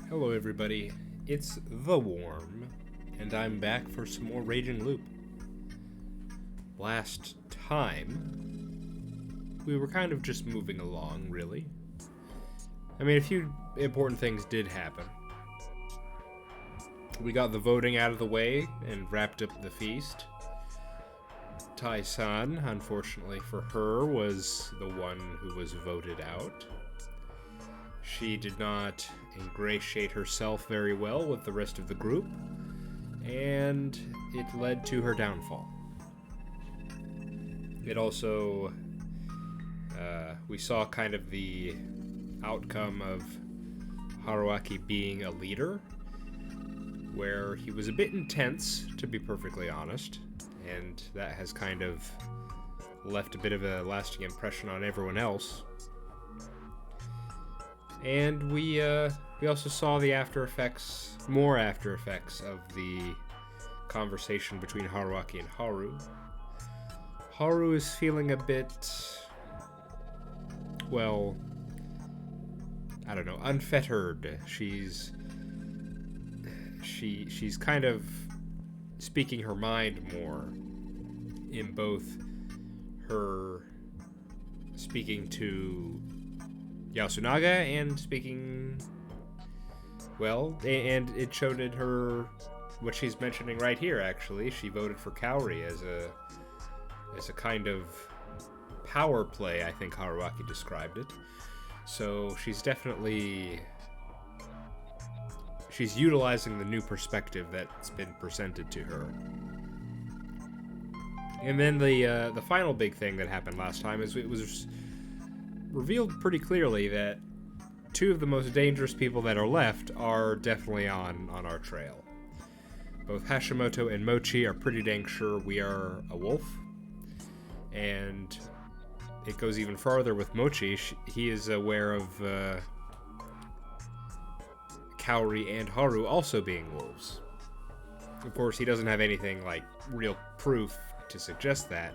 Hello everybody, it's The Worm, and I'm back for some more Raging Loop. Last time, we were kind of just moving along, really. I mean, a few important things did happen. We got the voting out of the way and wrapped up the feast. Tai-san, unfortunately for her, was the one who was voted out. She did not ingratiate herself very well with the rest of the group, and it led to her downfall. It also, we saw kind of the outcome of Haruaki being a leader, where he was a bit intense, to be perfectly honest, and that has kind of left a bit of a lasting impression on everyone else. And we also saw the more after effects of the conversation between Haruaki and Haru. Haru is feeling a bit, well, I don't know, unfettered. She's kind of speaking her mind more in both her speaking to Yasunaga and speaking, well, and it showed in her what she's mentioning right here. Actually, she voted for Kaori as a kind of power play, I think Haruaki described it. So she's utilizing the new perspective that's been presented to her. And then the final big thing that happened last time is it was revealed pretty clearly that two of the most dangerous people that are left are definitely on our trail. Both Hashimoto and Mochi are pretty dang sure we are a wolf, and it goes even farther with Mochi. He is aware of Kaori and Haru also being wolves. Of course, he doesn't have anything like real proof to suggest that.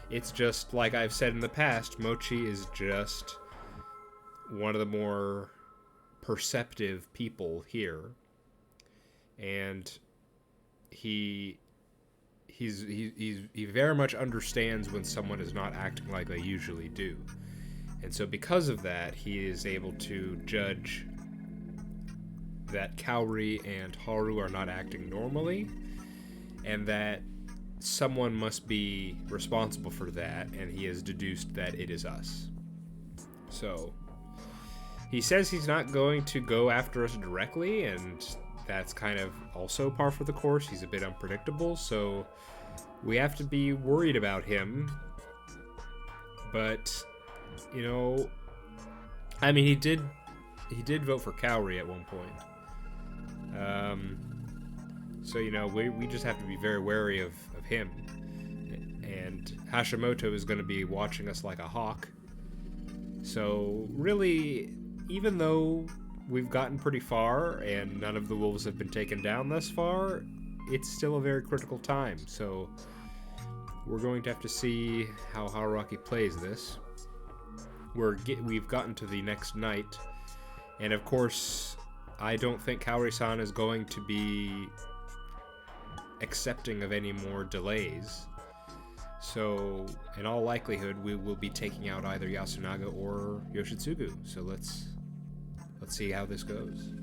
It's just, like I've said in the past, Mochi is just one of the more perceptive people here. And he very much understands when someone is not acting like they usually do. And so because of that, he is able to judge that Kaori and Haru are not acting normally, and that someone must be responsible for that, and he has deduced that it is us. So he says he's not going to go after us directly, and that's kind of also par for the course. He's a bit unpredictable, so we have to be worried about him. But, you know, I mean, he did vote for Kaori at one point. So, you know, we just have to be very wary of him. And Hashimoto is going to be watching us like a hawk. So, really, even though we've gotten pretty far and none of the wolves have been taken down thus far, it's still a very critical time. So, we're going to have to see how Haruaki plays this. We've gotten to the next night, and of course, I don't think Kaori-san is going to be accepting of any more delays. So, in all likelihood, we will be taking out either Yasunaga or Yoshitsugu. So let's see how this goes.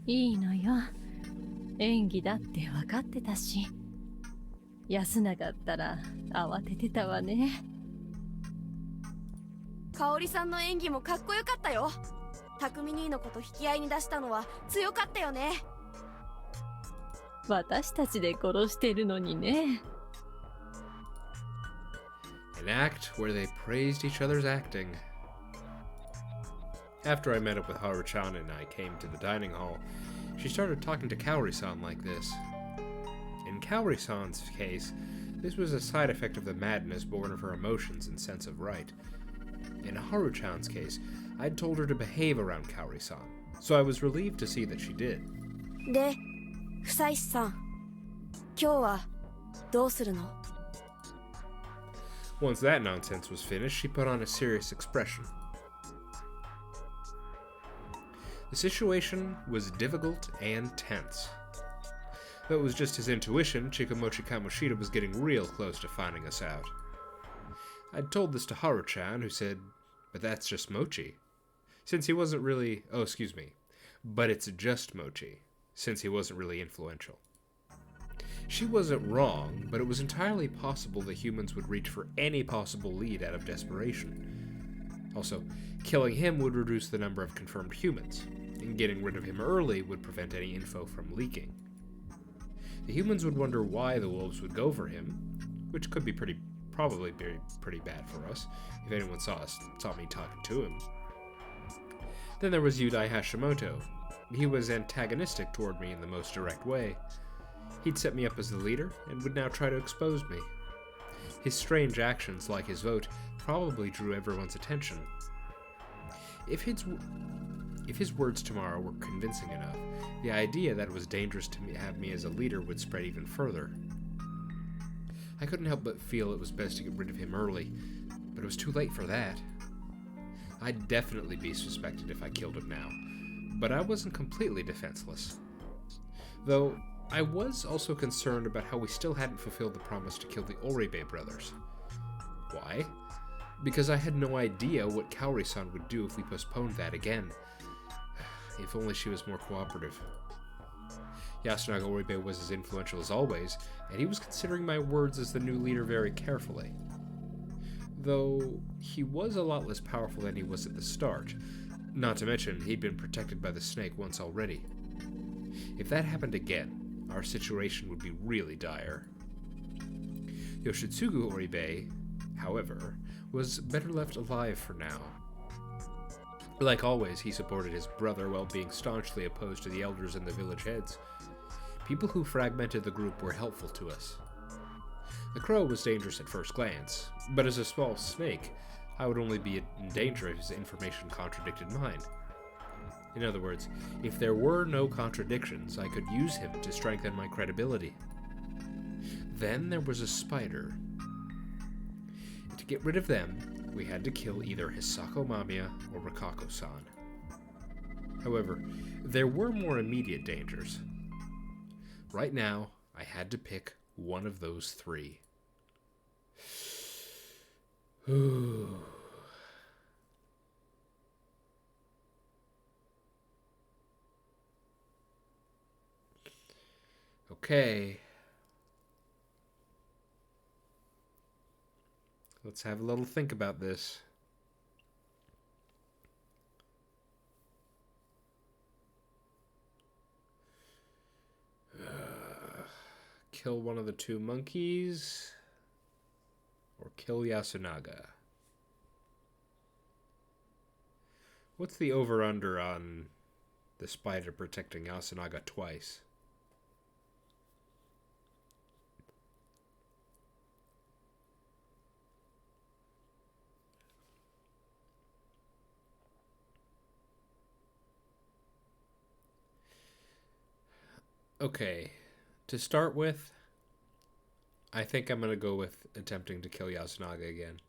いいのよ。演技だって分かってたし。安永ったら慌ててたわね。香織さんの演技もかっこよかったよ。匠兄のこと引き合いに出したのは強かったよね。私たちで殺してるのにね。An act where they praised each other's acting. After I met up with Haru-chan and I came to the dining hall, she started talking to Kaori-san like this. In Kaori-san's case, this was a side effect of the madness born of her emotions and sense of right. In Haru-chan's case, I'd told her to behave around Kaori-san, so I was relieved to see that she did. で、久石さん、今日はどうするの? Once that nonsense was finished, she put on a serious expression. The situation was difficult and tense. Though it was just his intuition, Chikamochi Kamoshida was getting real close to finding us out. I'd told this to Haru-chan, who said, "But that's just Mochi." Since he wasn't really... Oh, excuse me. But it's just Mochi, since he wasn't really influential. She wasn't wrong, but it was entirely possible that humans would reach for any possible lead out of desperation. Also, killing him would reduce the number of confirmed humans, and getting rid of him early would prevent any info from leaking. The humans would wonder why the wolves would go for him, which could be probably pretty bad for us, if anyone saw me talking to him. Then there was Yudai Hashimoto. He was antagonistic toward me in the most direct way. He'd set me up as the leader, and would now try to expose me. His strange actions, like his vote, probably drew everyone's attention. If his words tomorrow were convincing enough, the idea that it was dangerous to have me as a leader would spread even further. I couldn't help but feel it was best to get rid of him early, but it was too late for that. I'd definitely be suspected if I killed him now, but I wasn't completely defenseless. Though, I was also concerned about how we still hadn't fulfilled the promise to kill the Oribe brothers. Why? Because I had no idea what Kaori-san would do if we postponed that again. If only she was more cooperative. Yasunaga Oribe was as influential as always, and he was considering my words as the new leader very carefully. Though, he was a lot less powerful than he was at the start. Not to mention, he'd been protected by the snake once already. If that happened again, our situation would be really dire. Yoshitsugu Oribe, however, was better left alive for now. Like always, he supported his brother while being staunchly opposed to the elders and the village heads. People who fragmented the group were helpful to us. The crow was dangerous at first glance, but as a small snake, I would only be in danger if his information contradicted mine. In other words, if there were no contradictions, I could use him to strengthen my credibility. Then there was a spider. To get rid of them, we had to kill either Hisako Mamiya or Rikako-san. However, there were more immediate dangers. Right now, I had to pick one of those three. Okay. Let's have a little think about this. Kill one of the two monkeys, or kill Yasunaga. What's the over-under on the spider protecting Yasunaga twice? Okay, to start with, I think I'm going to go with attempting to kill Yasunaga again.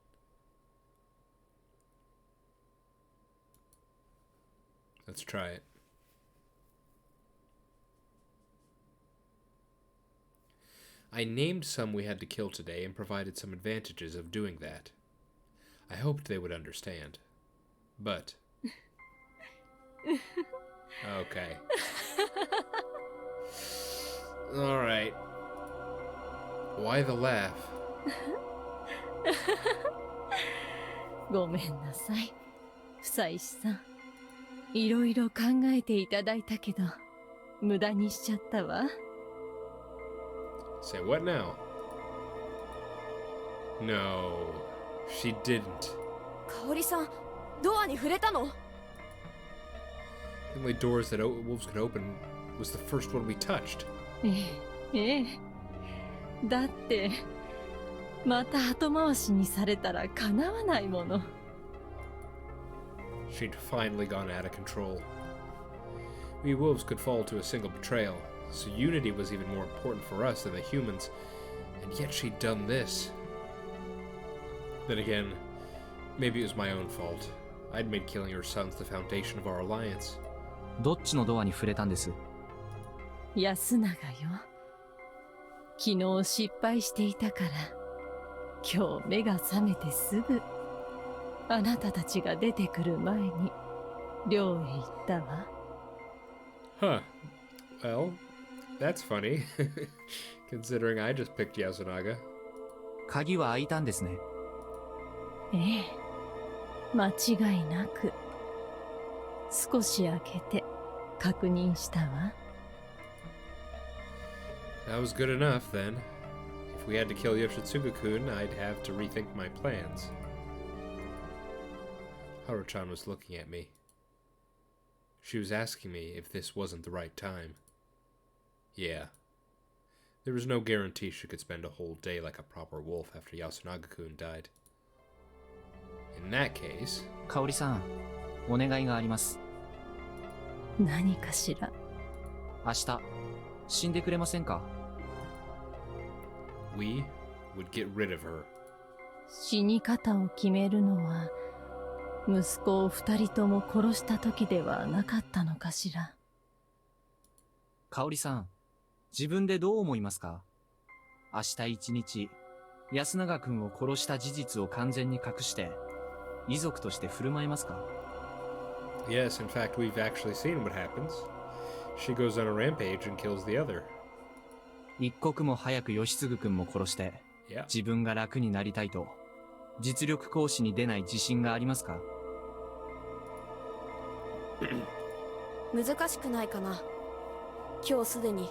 Let's try it. I named some we had to kill today and provided some advantages of doing that. I hoped they would understand. But... Okay. Alright. Why the laugh? ごめんなさい、久石さん。いろいろ考えていただいたけど、無駄にしちゃったわ。Say what now? No, she didn't. 香織さん、ドアに触れたの？ The only doors that wolves could open was the first one we touched. ええ。だって、また後回しにされたらかなわないもの。She'd finally gone out of control. We wolves could fall to a single betrayal, so unity was even more important for us than the humans, and yet she'd done this. Then again, maybe it was my own fault. I'd made killing her sons the foundation of our alliance. どっちのドアに触れたんです？安永よ。昨日失敗していたから、今日目が覚めてすぐ、あなたたちが出てくる前に、寮へ行ったわ。Huh. Well, that's funny. Considering I just picked Yasunaga. 鍵は開いたんですね。ええ、間違いなく。少し開けて確認したわ。That was good enough, then. If we had to kill Yoshitsugu-kun, I'd have to rethink my plans. Haru-chan was looking at me. She was asking me if this wasn't the right time. Yeah. There was no guarantee she could spend a whole day like a proper wolf after Yasunaga-kun died. In that case... 香織さん、お願いがあります。何かしら。明日、死んでくれませんか？ We would get rid of her. 死に方を決めるのは、息子を二人とも殺した時ではなかったのかしら。香織さん、自分でどう思いますか？明日一日、安永君を殺した事実を完全に隠して、遺族として振る舞いますか？ Yes, in fact, we've actually seen what happens. She goes on a rampage and kills the other. 一刻も早く義継君も殺して、Yeah. 自分が楽になりたいと、実力行使に出ない自信がありますか？難しくないかな。今日すでに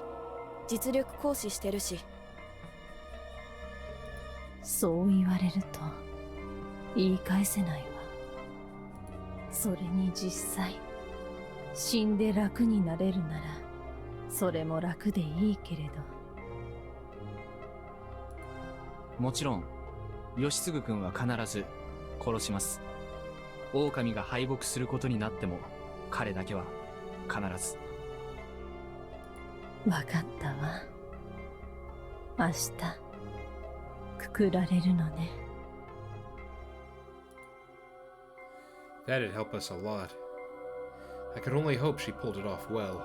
実力行使してるし。そう言われると言い返せないわ。それに実際死んで楽になれるならそれも楽でいいけれど。もちろん、義継君は必ず殺します。狼が敗北することになっても、彼だけは必ず。わかったわ。明日くくられるのね。That'd help us a lot. I could only hope she pulled it off well.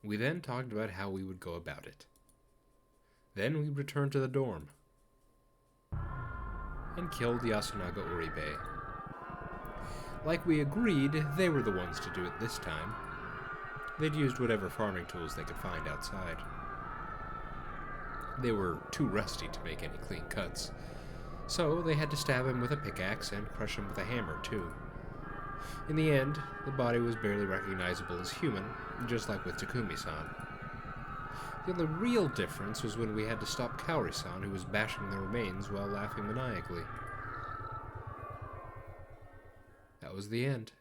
We then talked about how we would go about it. Then we returned to the dorm and killed Yasunaga Uribe. Like we agreed, they were the ones to do it this time. They'd used whatever farming tools they could find outside. They were too rusty to make any clean cuts, so they had to stab him with a pickaxe and crush him with a hammer, too. In the end, the body was barely recognizable as human, just like with Takumi-san. The only real difference was when we had to stop Kaori-san, who was bashing the remains while laughing maniacally. That was the end.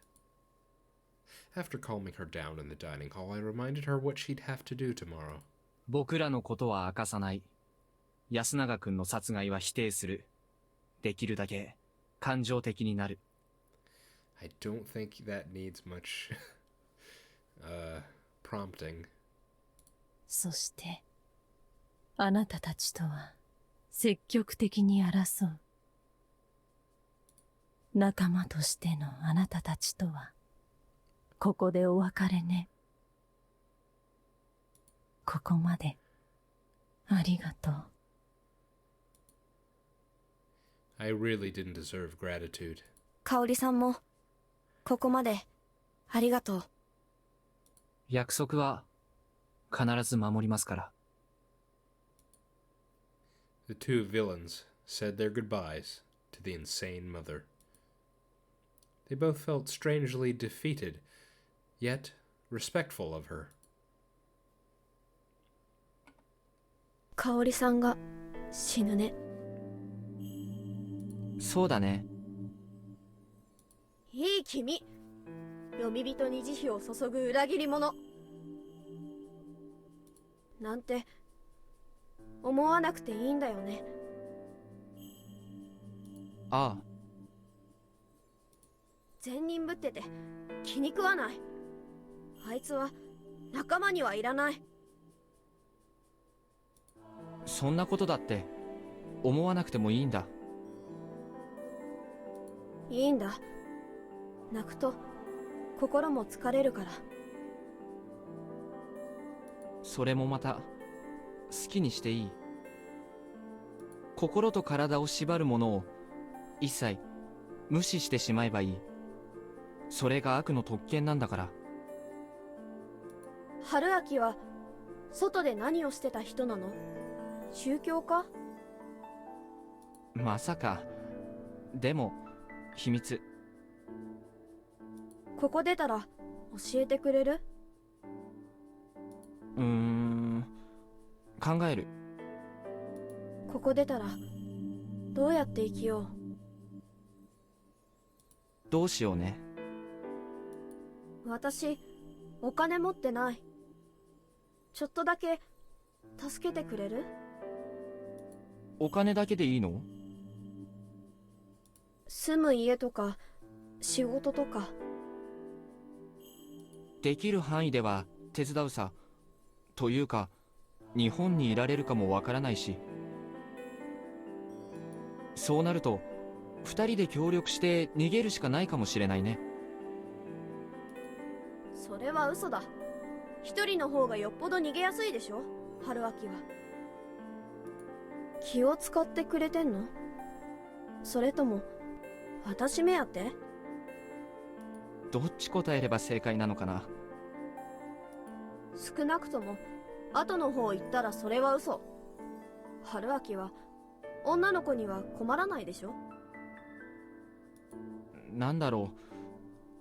After calming her down in the dining hall, I reminded her what she'd have to do tomorrow. 僕らのことは明かさない。安永君の殺害は否定する。できるだけ感情的になる。I don't think that needs much, prompting. そして、あなたたちとは積極的に争う。仲間としてのあなたたちとは、ここでお別れね。ここまで、ありがとう。I really didn't deserve gratitude. 香織さんもここまでありがとう。約束は必ず守りますから。The two villains said their goodbyes to the insane mother. They both felt strangely defeated, yet respectful of her. 香織さんが死ぬね。そうだね。いい君。読み人に慈悲を注ぐ裏切り者。なんて思わなくていいんだよね。ああ。善人ぶってて気に食わない。あいつは仲間にはいらない。そんなことだって思わなくてもいいんだ。いいんだ。泣くと心も疲れるから。それもまた好きにしていい。心と体を縛るものを一切無視してしまえばいい。それが悪の特権なんだから。春明は外で何をしてた人なの？宗教家？まさか。でも秘密。ここ出たら教えてくれる？考える。ここ出たらどうやって生きよう？どうしようね。私お金持ってない。ちょっとだけ助けてくれる？お金だけでいいの？住む家とか仕事とか。できる範囲では手伝うさ。というか日本にいられるかもわからないし。そうなると二人で協力して逃げるしかないかもしれないね。それは嘘だ。一人の方がよっぽど逃げやすいでしょ、春明は。気を使ってくれてんの？それとも私目当て？どっち答えれば正解なのかな。少なくとも後の方言ったらそれは嘘。春明は女の子には困らないでしょ？なんだろう、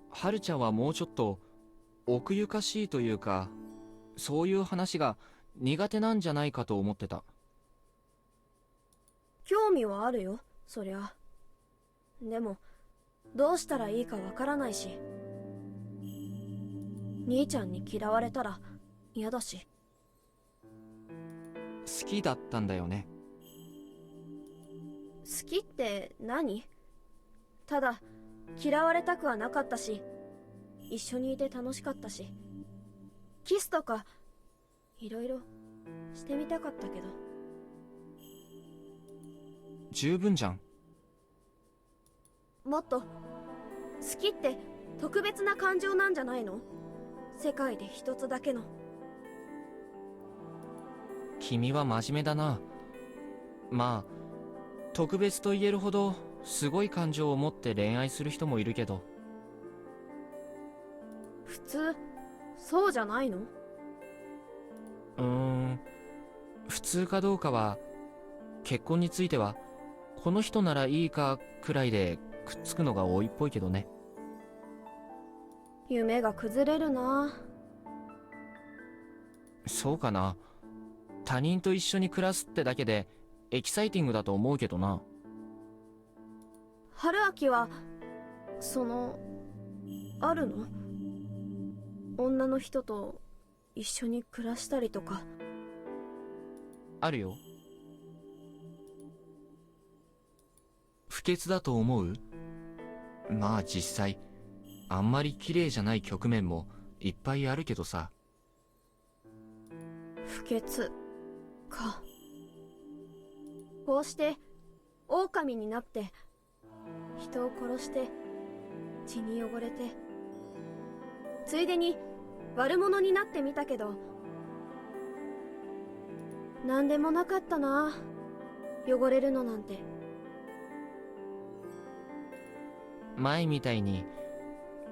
はるちゃんはもうちょっと奥ゆかしいというか、そういう話が苦手なんじゃないかと思ってた。興味はあるよ、そりゃ。でもどうしたらいいかわからないし、兄ちゃんに嫌われたら嫌だし。好きだったんだよね。好きって何？ただ嫌われたくはなかったし、一緒にいて楽しかったし、キスとかいろいろしてみたかったけど。十分じゃん。もっと好きって特別な感情なんじゃないの？世界で一つだけの。君は真面目だな。まあ特別と言えるほどすごい感情を持って恋愛する人もいるけど。普通そうじゃないの？普通かどうかは、結婚についてはこの人ならいいかくらいでくっつくのが多いっぽいけどね。夢が崩れるな。そうかな。他人と一緒に暮らすってだけでエキサイティングだと思うけどな。春明はあるの？女の人と一緒に暮らしたりとか。あるよ。不潔だと思う？まあ実際あんまり綺麗じゃない局面もいっぱいあるけどさ。不潔か。こうして狼になって人を殺して血に汚れて、ついでに悪者になってみたけど、なんでもなかったな、汚れるのなんて。前みたいに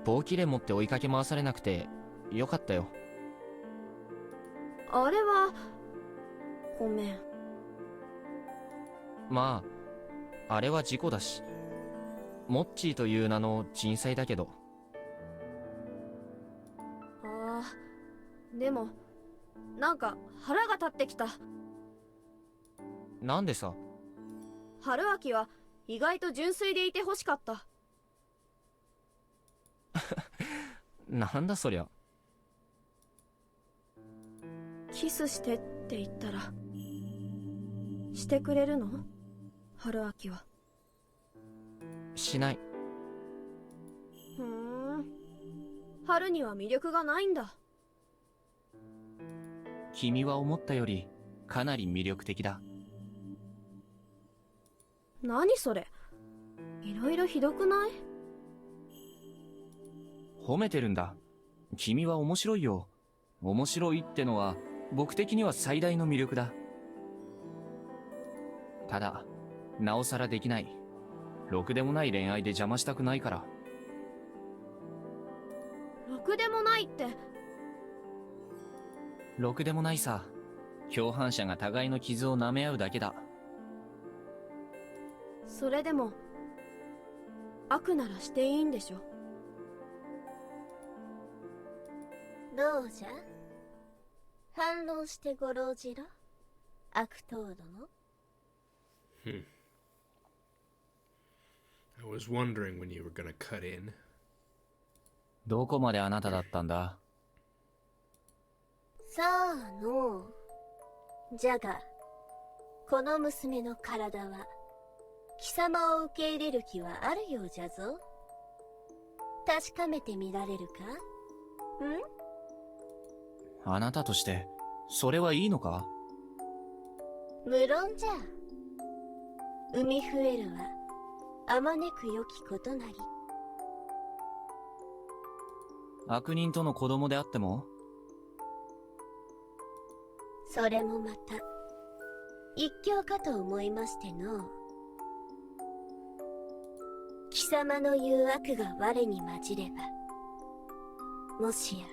棒切れ持って追いかけ回されなくてよかったよ。あれはごめん。まああれは事故だし、モッチーという名の人災だけど。ああ、でもなんか腹が立ってきた。なんでさ。春明は意外と純粋でいてほしかった。なんだそりゃ。キスしてって言ったらしてくれるの？春明は。しない。春には魅力がないんだ。君は思ったよりかなり魅力的だ。何それ、いろいろひどくない？褒めてるんだ。君は面白いよ。面白いってのは僕的には最大の魅力だ。ただ、なおさらできない。ろくでもない恋愛で邪魔したくないから。ろくでもないって。ろくでもないさ。共犯者が互いの傷を舐め合うだけだ。それでも悪ならしていいんでしょ。どうじゃ、反論してごろうじろ、悪党殿。I was wondering when you were gonna cut in. どこまであなただったんだ？さあのう。じゃが、この娘の体は、貴様を受け入れる気はあるようじゃぞ。確かめてみられるか？あなたとして、それはいいのか？無論じゃ。海増えるは、あまねく良きことなり。悪人との子供であっても？それもまた、一興かと思いましての。貴様の言う悪が我に混じれば、もしや、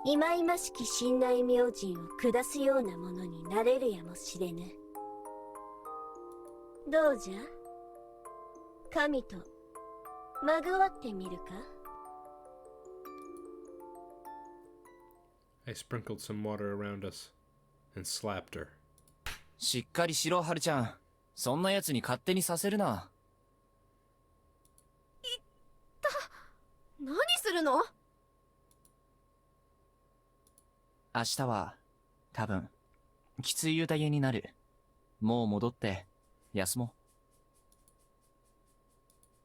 いまいましき信頼明神を下すようなものになれるやもしれぬ。どうじゃ、神と、まぐわってみるか？ I sprinkled some water around us and slapped her. しっかりしろ、はるちゃん。そんな奴に勝手にさせるな。何するの？明日は、多分、きつい宴になる。もう戻って、休も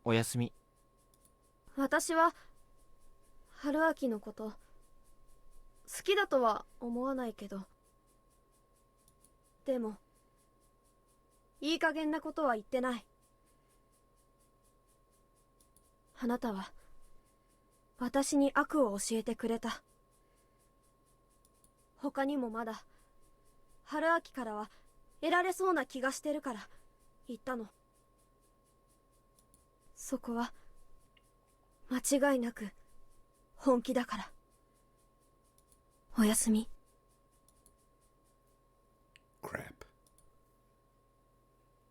う。おやすみ。私は春秋のこと好きだとは思わないけど、でもいい加減なことは言ってない。あなたは私に悪を教えてくれた。他にもまだ春秋からは得られそうな気がしてるから言ったの。そこは間違いなく本気だから。おやすみ。Crap.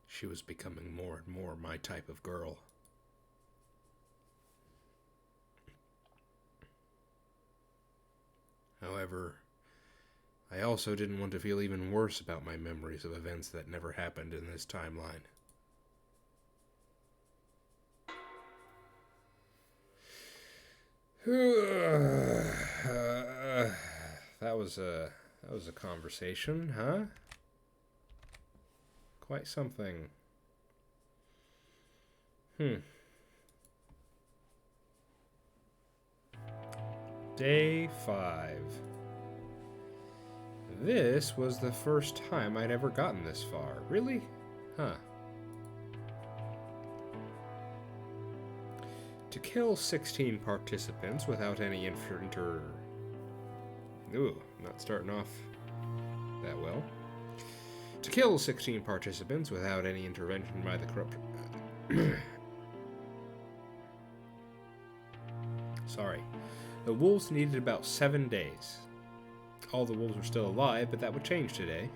She was becoming more and more my type of girl. However, I also didn't want to feel even worse about my memories of events that never happened in this timeline. That was a conversation, huh? Quite something. Day 5. This was the first time I'd ever gotten this far. Really? Huh. To kill 16 participants without any not starting off that well. To kill 16 participants without any intervention by the corrupt... Sorry. The wolves needed about 7 days. All the wolves were still alive, but that would change today.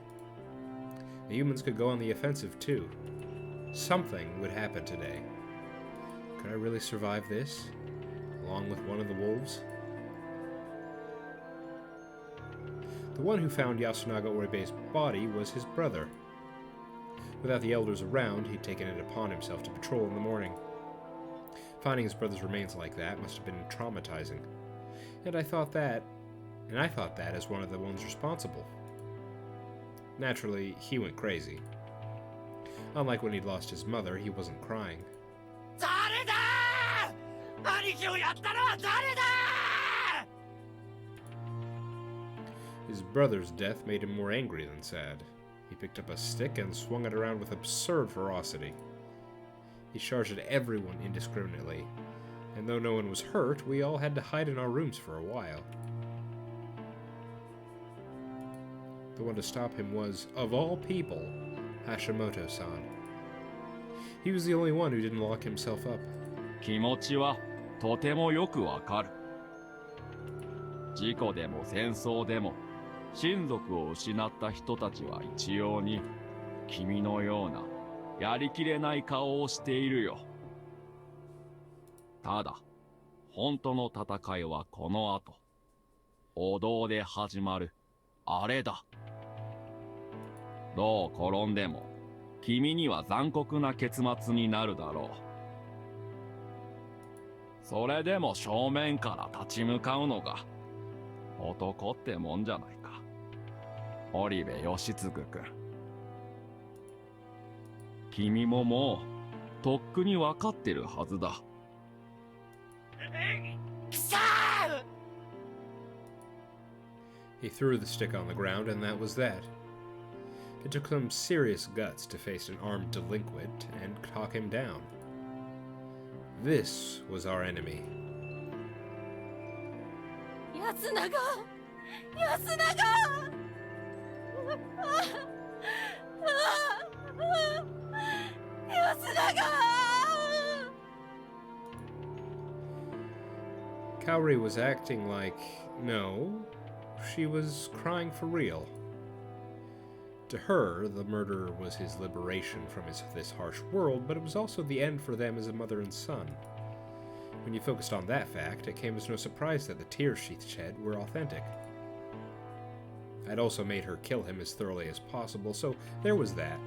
The humans could go on the offensive too. Something would happen today. Could I really survive this, along with one of the wolves? The one who found Yasunaga Oribe's body was his brother. Without the elders around, he'd taken it upon himself to patrol in the morning. Finding his brother's remains like that must have been traumatizing. And I thought that as one of the ones responsible. Naturally, he went crazy. Unlike when he'd lost his mother, he wasn't crying. His brother's death made him more angry than sad. He picked up a stick and swung it around with absurd ferocity. He charged at everyone indiscriminately, And though no one was hurt, we all had to hide in our rooms for a while. The one to stop him was, of all people, Hashimoto-san. He was the only one who didn't lock himself up. 気持ちはとてもよくわかる。事故でも戦争でも親族を失った人たちは一様に君のようなやりきれない顔をしているよ。ただ、本当の戦いはこの後、お堂で始まるあれだ。どう転んでも君には残酷な結末になるだろう。それでも正面から立ち向かうのが男ってもんじゃないか。織部義継君。君ももうとっくに分かってるはずだ。He threw the stick on the ground, and that was that. It took some serious guts to face an armed delinquent and talk him down. This was our enemy. 安永安永安永 Kaori was acting like, no, she was crying for real. To her, the murder was his liberation from this harsh world, but it was also the end for them as a mother and son. When you focused on that fact, it came as no surprise that the tears she shed were authentic. I'd also made her kill him as thoroughly as possible, so there was that.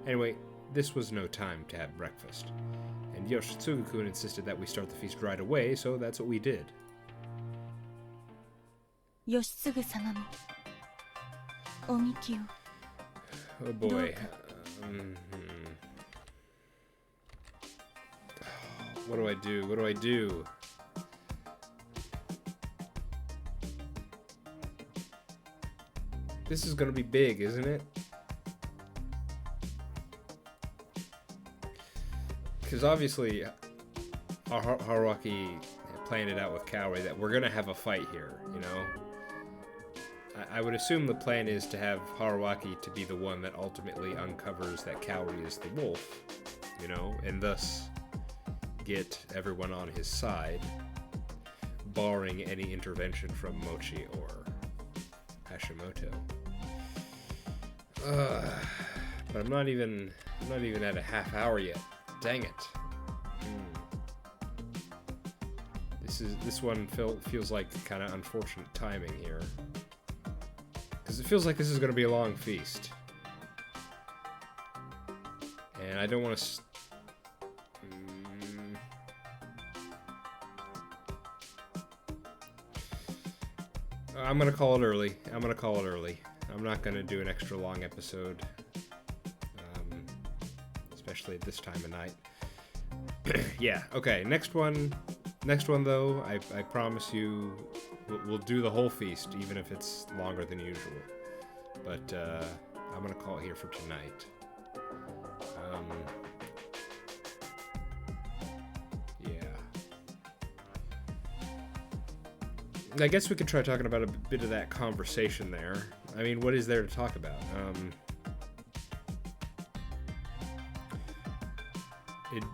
Anyway, this was no time to have breakfast, and Yoshitsugu-kun insisted that we start the feast right away, so that's what we did. 義継様もおみきを Oh boy. What do I do? What do I do? This is gonna be big, isn't it? Because obviously, Haruaki planned it out with Kaori that we're gonna have a fight here, you know? I would assume the plan is to have Haruaki to be the one that ultimately uncovers that Kaori is the wolf, you know, and thus get everyone on his side, barring any intervention from Mochi or Hashimoto. But I'm not even at a half hour yet. Dang it. This one feels like kind of unfortunate timing here. Because it feels like this is going to be a long feast. And I don't want to... I'm going to call it early. I'm not going to do an extra long episode. Especially at this time of night. Yeah, okay. Next one though, I promise you... We'll do the whole feast, even if it's longer than usual. But I'm gonna call it here for tonight. Yeah. I guess we could try talking about a bit of that conversation there. I mean, what is there to talk about?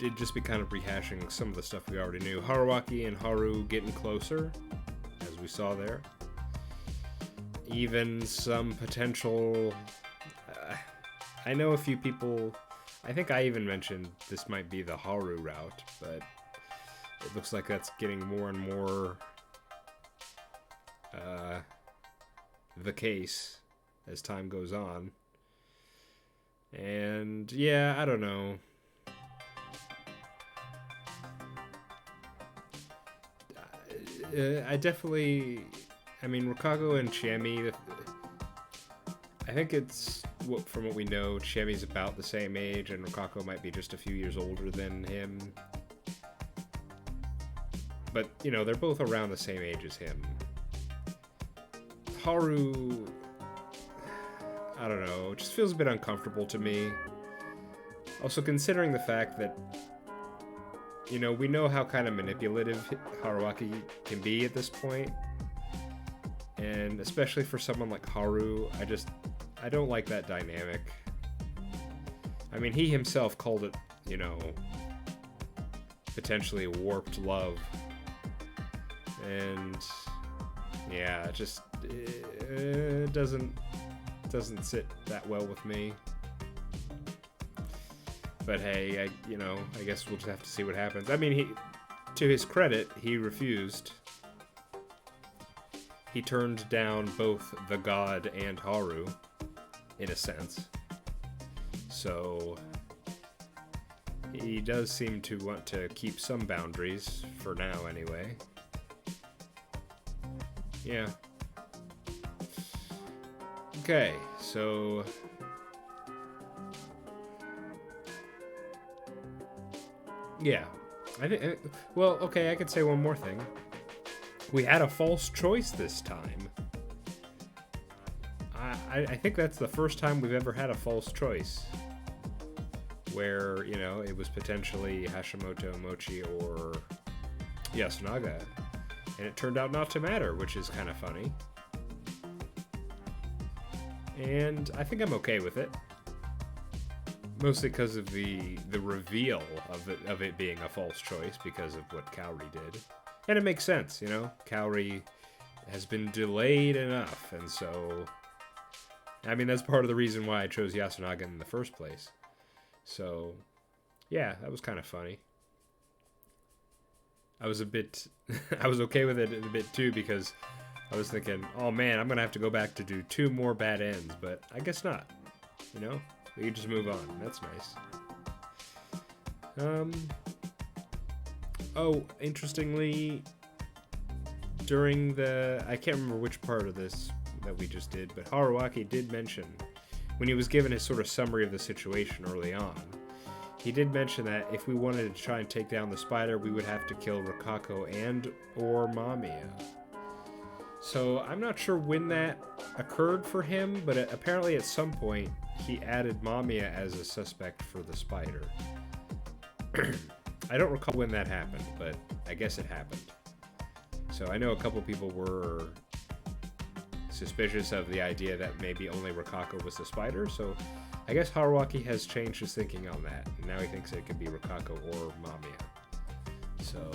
It'd just be kind of rehashing some of the stuff we already knew. Haruaki and Haru getting closer, as we saw there. Even some potential... I know a few people... I think I even mentioned this might be the Haru route, but it looks like that's getting more and more the case as time goes on. And yeah, I don't know. I definitely... I mean, Rikago and Chiemi... I think it's... From what we know, Chiemi's about the same age, and Rikago might be just a few years older than him. But, you know, they're both around the same age as him. Haru... I don't know, it just feels a bit uncomfortable to me. Also, considering the fact that you know, we know how kind of manipulative Haruaki can be at this point. And especially for someone like Haru, I don't like that dynamic. I mean, he himself called it, you know, potentially warped love. And yeah, it doesn't sit that well with me. But hey, I guess we'll just have to see what happens. I mean, to his credit, he refused. He turned down both the god and Haru, in a sense. So he does seem to want to keep some boundaries, for now anyway. Yeah. Okay, so yeah. Well, okay, I could say one more thing. We had a false choice this time. I think that's the first time we've ever had a false choice. Where, you know, it was potentially Hashimoto, Mochi, or Yasunaga. And it turned out not to matter, which is kind of funny. And I think I'm okay with it. Mostly because of the reveal of it being a false choice because of what Kaori did. And it makes sense, you know? Kaori has been delayed enough, and so... I mean, that's part of the reason why I chose Yasunaga in the first place. So, yeah, that was kind of funny. I was okay with it a bit too, because I was thinking, oh man, I'm gonna have to go back to do 2 more bad ends, but I guess not. You know? We can just move on. That's nice. Oh, interestingly, during I can't remember which part of this that we just did, but Haruaki did mention, when he was given his sort of summary of the situation early on, he did mention that if we wanted to try and take down the spider, we would have to kill Rokako and or Mamiya. So I'm not sure when that occurred for him, but apparently at some point he added Mamiya as a suspect for the spider. I don't recall when that happened, but I guess it happened. So I know a couple people were suspicious of the idea that maybe only Rokako was the spider, so I guess Haruaki has changed his thinking on that. Now he thinks it could be Rokako or Mamiya. So,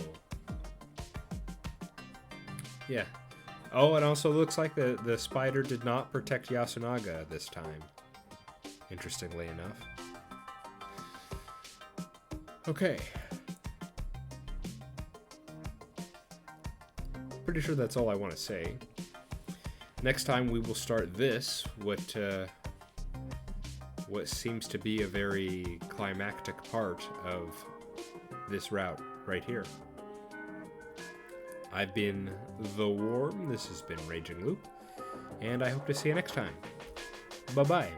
yeah. Oh, and also looks like the spider did not protect Yasunaga this time, interestingly enough. Okay. Pretty sure that's all I want to say. Next time we will start this, what seems to be a very climactic part of this route right here. I've been The Worm, this has been Raging Loop, and I hope to see you next time. Bye-bye.